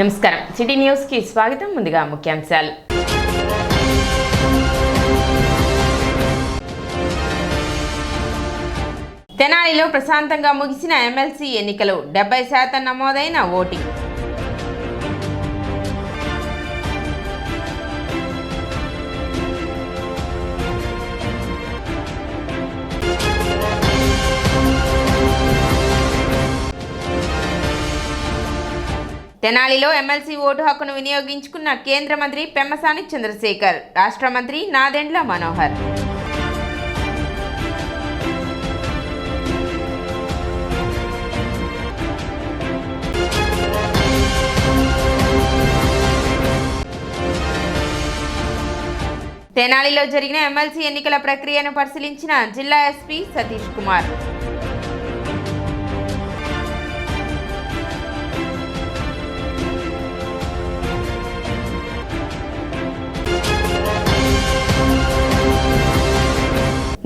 నమస్కారం city news కి స్వాగతం. ముందుగా ముఖ్యాంశాలు. తెనాలిలో ప్రశాంతంగా ముగిసిన ఎమ్మెల్సీ ఎన్నికలు 70% నమోదైన ఓటింగ్. తెనాలిలో ఎమ్మెల్సీ ఓటు హక్కును వినియోగించుకున్న కేంద్ర మంత్రి పెమ్మసాని చంద్రశేఖర్, రాష్ట్ర మంత్రి నాదెండ్ల మనోహర్. తెనాలిలో జరిగిన ఎమ్మెల్సీ ఎన్నికల ప్రక్రియను పరిశీలించిన జిల్లా SP Satish Kumar.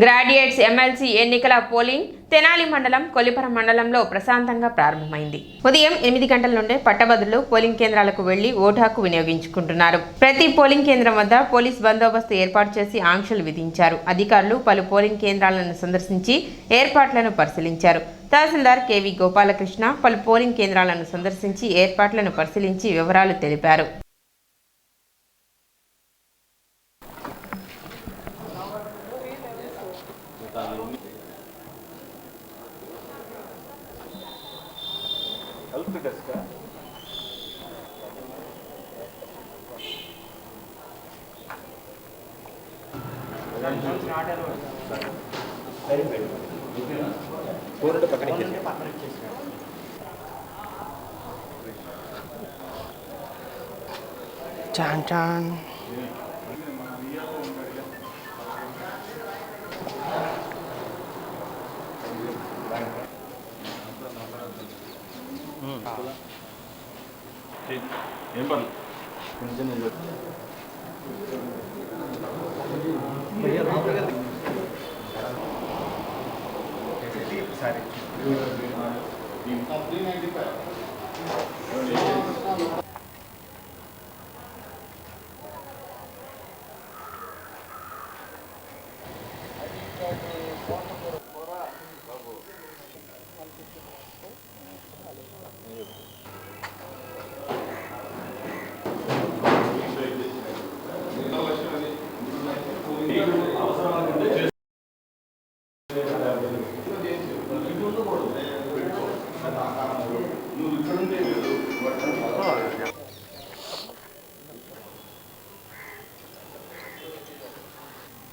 Graduates MLC ఎన్నికల పోలింగ్ తెనాలి మండలం కొల్లిపర మండలంలో ప్రశాంతంగా ప్రారంభమైంది. ఉదయం 8 గంటల నుండే పట్టభద్రులు పోలింగ్ కేంద్రాలకు వెళ్లి ఓటు హక్కు వినియోగించుకుంటున్నారు. ప్రతి పోలింగ్ కేంద్రం వద్ద పోలీస్ బందోబస్తు ఏర్పాటు చేసి ఆంక్షలు విధించారు. అధికారులు పలు పోలింగ్ కేంద్రాలను సందర్శించి ఏర్పాట్లను పరిశీలించారు. తహసీల్దార్ కేవి గోపాలకృష్ణ పలు పోలింగ్ కేంద్రాలను సందర్శించి ఏర్పాట్లను పరిశీలించి వివరాలు తెలిపారు. Chan chan.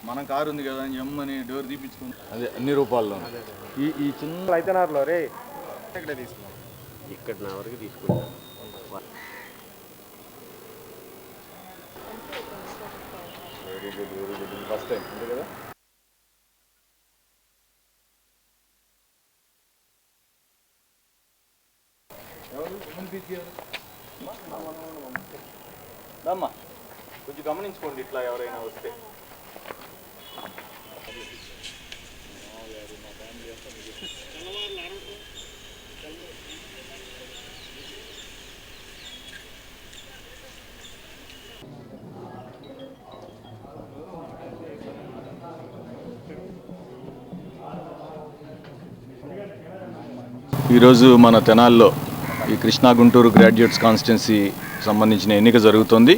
మన కారు ఉంది కదా ఎమ్మని డోర్ తీపించుకుని అదే అన్ని రూపాల్లో ఈ చిన్న అయితేనారులో రే ఇక్కడ తీసుకున్నాం, ఇక్కడ నా వరకు తీసుకుంటాం. వెరీ గుడ్ ఫస్ట్ టైం అంతే కదా. అమ్మా కొంచెం గమనించుకోండి, ఇట్లా ఎవరైనా వస్తే. ఈరోజు మన తెనాల్లో ఈ కృష్ణా గుంటూరు గ్రాడ్యుయేట్స్ కాన్స్టిట్యున్సీ సంబంధించిన ఎన్నిక జరుగుతుంది.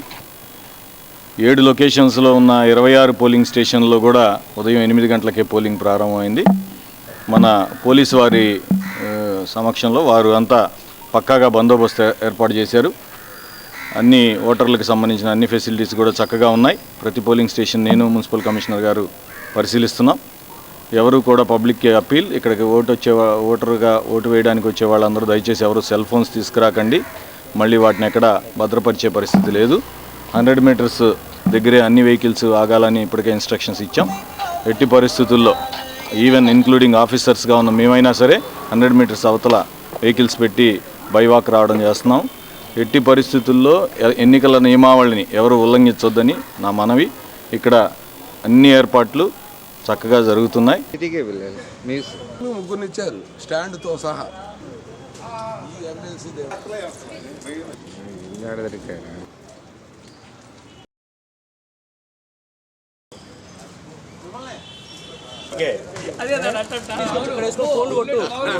7 లొకేషన్స్లో ఉన్న 26 పోలింగ్ స్టేషన్లో కూడా ఉదయం 8 గంటలకే పోలింగ్ ప్రారంభమైంది. మన పోలీసు వారి సమక్షంలో వారు అంతా పక్కాగా బందోబస్తు ఏర్పాటు చేశారు. అన్ని ఓటర్లకు సంబంధించిన అన్ని ఫెసిలిటీస్ కూడా చక్కగా ఉన్నాయి. ప్రతి పోలింగ్ స్టేషన్ నేను మున్సిపల్ కమిషనర్ గారు పరిశీలిస్తున్నాం. ఎవరు కూడా పబ్లిక్కి అప్పీల్, ఇక్కడికి ఓటరుగా ఓటు వేయడానికి వచ్చే వాళ్ళందరూ దయచేసి ఎవరు సెల్ ఫోన్స్ తీసుకురాకండి. మళ్ళీ వాటిని ఎక్కడ భద్రపరిచే పరిస్థితి లేదు. 100 మీటర్స్ దగ్గరే అన్ని వెహికల్స్ ఆగాలని ఇప్పటికే ఇన్స్ట్రక్షన్స్ ఇచ్చాం. ఎట్టి పరిస్థితుల్లో ఈవెన్ ఇంక్లూడింగ్ ఆఫీసర్స్గా ఉన్న మేమైనా సరే 100 మీటర్స్ అవతల వెహికల్స్ పెట్టి బైవాక్ రావడం చేస్తున్నాం. ఎట్టి పరిస్థితుల్లో ఎన్నికల నియమావళిని ఎవరు ఉల్లంఘించొద్దని నా మనవి. ఇక్కడ అన్ని ఏర్పాట్లు చక్కగా జరుగుతున్నాయి. ముగ్గురు ఇచ్చారు స్టాండ్తో సహా. ఏడాదికాయ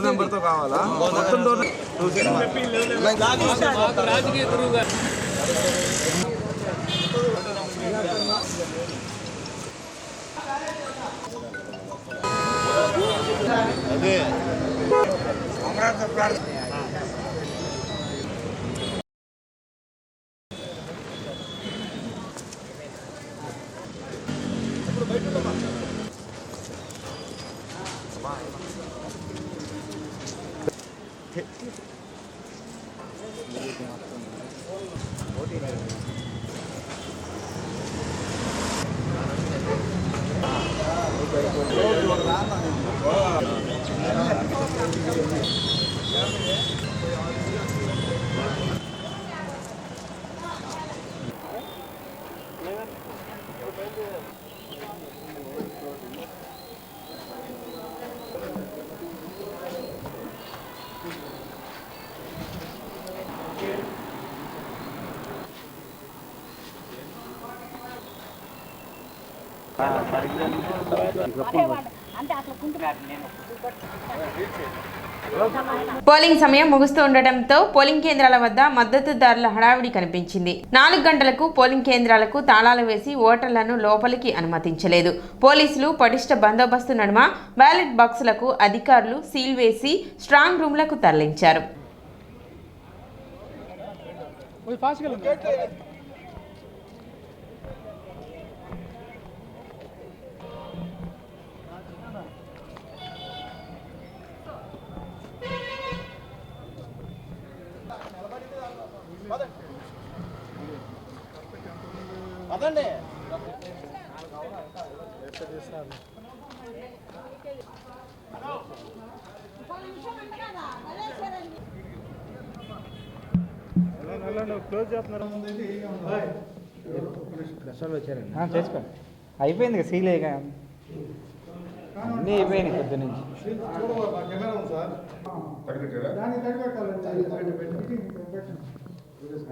నెంబర్తో కావాలా రాజకీయ గురువుగా అదే పోలింగ్ సమయం ముగుస్తూ ఉండటంతో పోలింగ్ కేంద్రాల వద్ద మద్దతుదారుల హడావిడి కనిపించింది. 4 గంటలకు పోలింగ్ కేంద్రాలకు తాళాలు వేసి ఓటర్లను లోపలికి అనుమతించలేదు. పోలీసులు పటిష్ట బందోబస్తు నడుమ బ్యాలెట్ బాక్సులకు అధికారులు సీల్ వేసి స్ట్రాంగ్ రూమ్లకు తరలించారు. చేసుకో అయిపోయింది సీలే అన్నీ అయిపోయినాయి పొద్దు నుంచి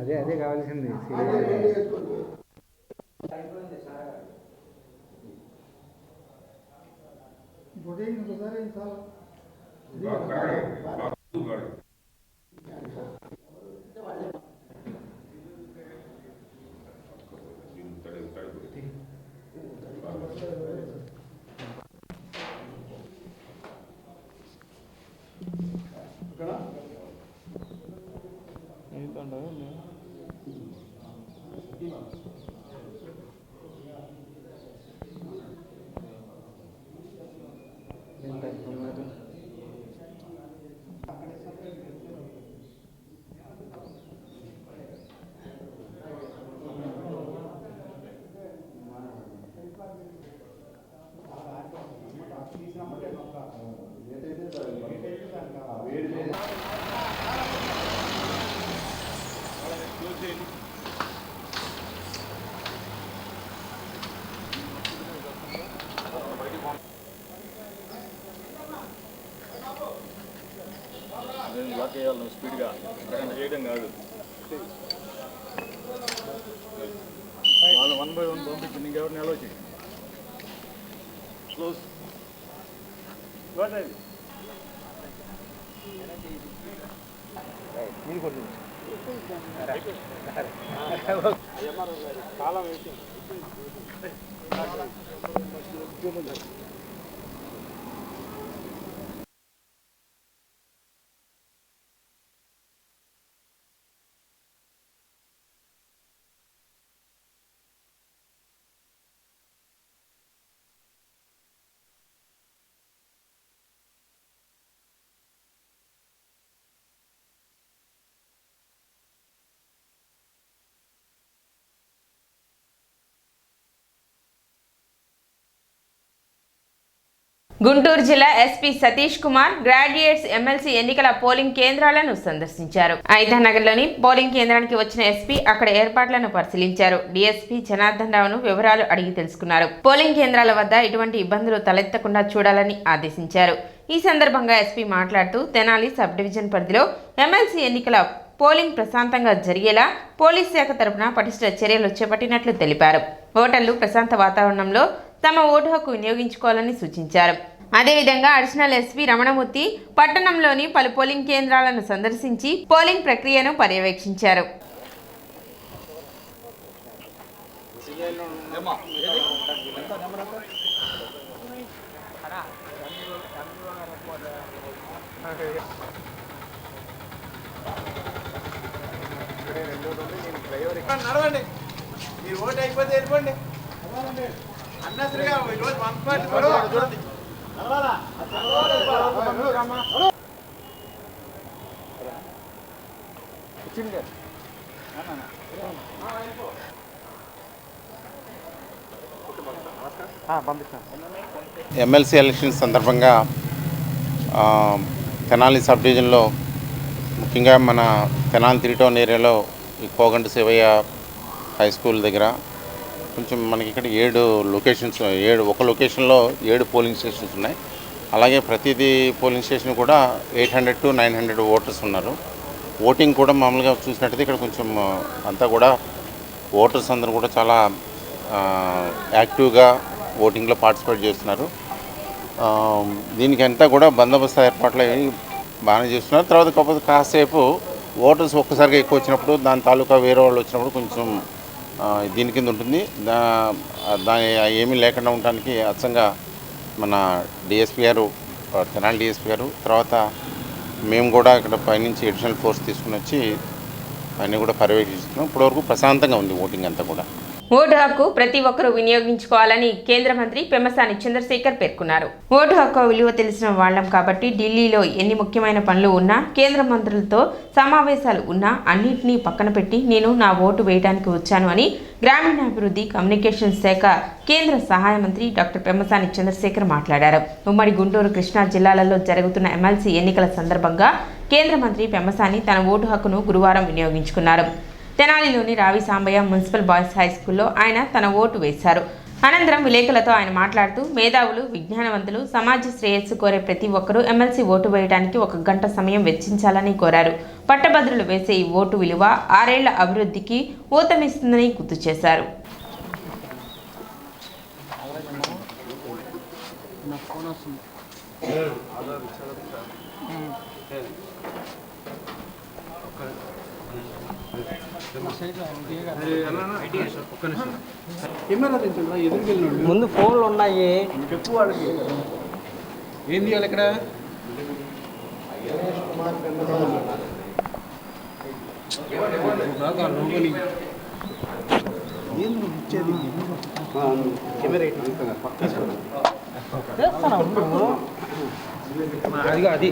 అదే కావాల్సింది బ్లాక్ చేయాలి స్పీడ్గా చేయడం కాదు. వాళ్ళు 1 by 1 పంపించి నీకెవరిని అలో చేయి. క్లోజ్ చాలా గుంటూరు జిల్లా SP Satish Kumar graduates MLC ఎన్నికల పోలింగ్ కేంద్రాలను సందర్శించారు. ఐదానగర్లోని పోలింగ్ కేంద్రానికి వచ్చిన ఎస్పీ అక్కడ ఏర్పాట్లను పరిశీలించారు. డీఎస్పీ జనార్దన్ రావును వివరాలు అడిగి తెలుసుకున్నారు. పోలింగ్ కేంద్రాల వద్ద ఎటువంటి ఇబ్బందులు తలెత్తకుండా చూడాలని ఆదేశించారు. ఈ సందర్భంగా ఎస్పీ మాట్లాడుతూ తెనాలి సబ్ డివిజన్ పరిధిలో ఎమ్మెల్సీ ఎన్నికల పోలింగ్ ప్రశాంతంగా జరిగేలా పోలీస్ శాఖ తరపున పటిష్ట చర్యలు చేపట్టినట్లు తెలిపారు. ఓటర్లు ప్రశాంత వాతావరణంలో తమ ఓటు హక్కు వినియోగించుకోవాలని సూచించారు. అదేవిధంగా అడిషనల్ ఎస్పీ రమణమూర్తి పట్టణంలోని పలు పోలింగ్ కేంద్రాలను సందర్శించి పోలింగ్ ప్రక్రియను పర్యవేక్షించారు. నడవండి, మీ ఓటు అయిపోతే వెళ్ళిపోండి. అన్నసరిగా ఈరోజు వన్ పార్టీ చూడండి. ఎమ్మెల్సీ ఎలక్షన్ సందర్భంగా తెనాలి సబ్ డివిజన్లో ముఖ్యంగా మన తెనాలి 3 టౌన్ ఏరియాలో ఈ కోగంటి శివయ్య హై స్కూల్ దగ్గర కొంచెం మనకి ఇక్కడ 7 లొకేషన్స్, ఒక లొకేషన్లో 7 పోలింగ్ స్టేషన్స్ ఉన్నాయి. అలాగే ప్రతిదీ పోలింగ్ స్టేషన్ కూడా 800 to 900 ఓటర్స్ ఉన్నారు. ఓటింగ్ కూడా మామూలుగా చూసినట్టయితే ఇక్కడ కొంచెం అంతా కూడా ఓటర్స్ అందరూ కూడా చాలా యాక్టివ్గా ఓటింగ్లో పార్టిసిపేట్ చేస్తున్నారు. దీనికి అంతా కూడా బందోబస్తు ఏర్పాట్లు బాగానే చేస్తున్నారు. తర్వాత కాకపోతే కాసేపు ఓటర్స్ ఒక్కసారిగా ఎక్కువ వచ్చినప్పుడు దాని తాలూకా వేరే వాళ్ళు వచ్చినప్పుడు కొంచెం దీని కింద ఉంటుంది. దాని ఏమీ లేకుండా ఉండడానికి అచ్చంగా మన డిఎస్పీ గారు, తెనాలి డిఎస్పీ గారు, తర్వాత మేము కూడా ఇక్కడ పైనుంచి అడిషనల్ ఫోర్స్ తీసుకుని వచ్చి అన్నీ కూడా పర్యవేక్షిస్తున్నాం. ఇప్పటివరకు ప్రశాంతంగా ఉంది ఓటింగ్ అంతా కూడా. ఓటు హక్కు ప్రతి ఒక్కరూ వినియోగించుకోవాలని కేంద్ర మంత్రి పెమ్మసాని చంద్రశేఖర్ పేర్కొన్నారు. ఓటు హక్కు విలువ తెలిసిన వాళ్లం కాబట్టి ఢిల్లీలో ఎన్ని ముఖ్యమైన పనులు ఉన్నా, కేంద్ర మంత్రులతో సమావేశాలు ఉన్నా అన్నింటినీ పక్కన పెట్టి నేను నా ఓటు వేయడానికి వచ్చాను అని గ్రామీణాభివృద్ధి కమ్యూనికేషన్ శాఖ కేంద్ర సహాయ మంత్రి డాక్టర్ పెమ్మసాని చంద్రశేఖర్ మాట్లాడారు. ఉమ్మడి గుంటూరు, కృష్ణా జిల్లాలలో జరుగుతున్న ఎమ్మెల్సీ ఎన్నికల సందర్భంగా కేంద్ర మంత్రి పెమ్మసాని తన ఓటు హక్కును గురువారం వినియోగించుకున్నారు. తెనాలిలోని రావి సాంబయ్య మున్సిపల్ బాయ్స్ హై స్కూల్లో ఆయన తన ఓటు వేశారు. అనంతరం విలేకరులతో ఆయన మాట్లాడుతూ మేధావులు, విజ్ఞానవంతులు, సమాజ శ్రేయస్సు కోరే ప్రతి ఒక్కరూ ఎమ్మెల్సీ ఓటు వేయడానికి 1 గంట సమయం వెచ్చించాలని కోరారు. పట్టభద్రులు వేసే ఈ ఓటు విలువ 6 ఏళ్ల అభివృద్ధికి ఊతమిస్తుందని గుర్తు చేశారు. ముందు ఫోన్లు ఉన్నాయి. చెప్పు వాళ్ళకి ఏం తీయాలి ఇక్కడ. అదిగా అది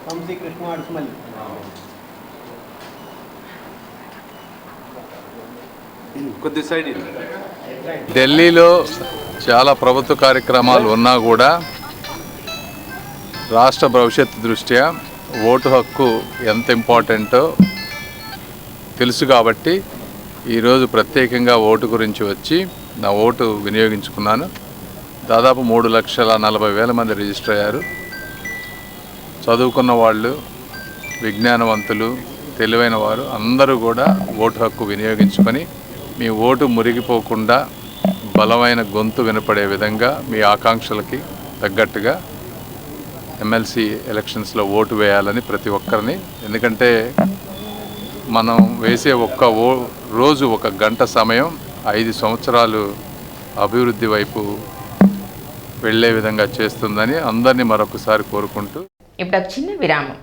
వంశీ కృష్ణ అడిసిమల్లి. కొద్ది సైడ్. ఢిల్లీలో చాలా ప్రభుత్వ కార్యక్రమాలు ఉన్నా కూడా రాష్ట్ర భవిష్యత్తు దృష్ట్యా ఓటు హక్కు ఎంత ఇంపార్టెంటో తెలుసు కాబట్టి ఈరోజు ప్రత్యేకంగా ఓటు గురించి వచ్చి నా ఓటు వినియోగించుకున్నాను. దాదాపు 3,40,000 మంది రిజిస్టర్ అయ్యారు. చదువుకున్న వాళ్ళు, విజ్ఞానవంతులు, తెలివైన వారు అందరూ కూడా ఓటు హక్కు వినియోగించుకొని మీ ఓటు మురిగిపోకుండా బలమైన గొంతు వినపడే విధంగా మీ ఆకాంక్షలకి తగ్గట్టుగా ఎమ్మెల్సీ ఎలక్షన్స్లో ఓటు వేయాలని ప్రతి ఒక్కరిని, ఎందుకంటే మనం వేసే రోజు 1 గంట సమయం 5 సంవత్సరాలు అభివృద్ధి వైపు వెళ్ళే విధంగా చేస్తుందని అందరినీ మరొకసారి కోరుకుంటూ ఇప్పుడు చిన్న విరామం.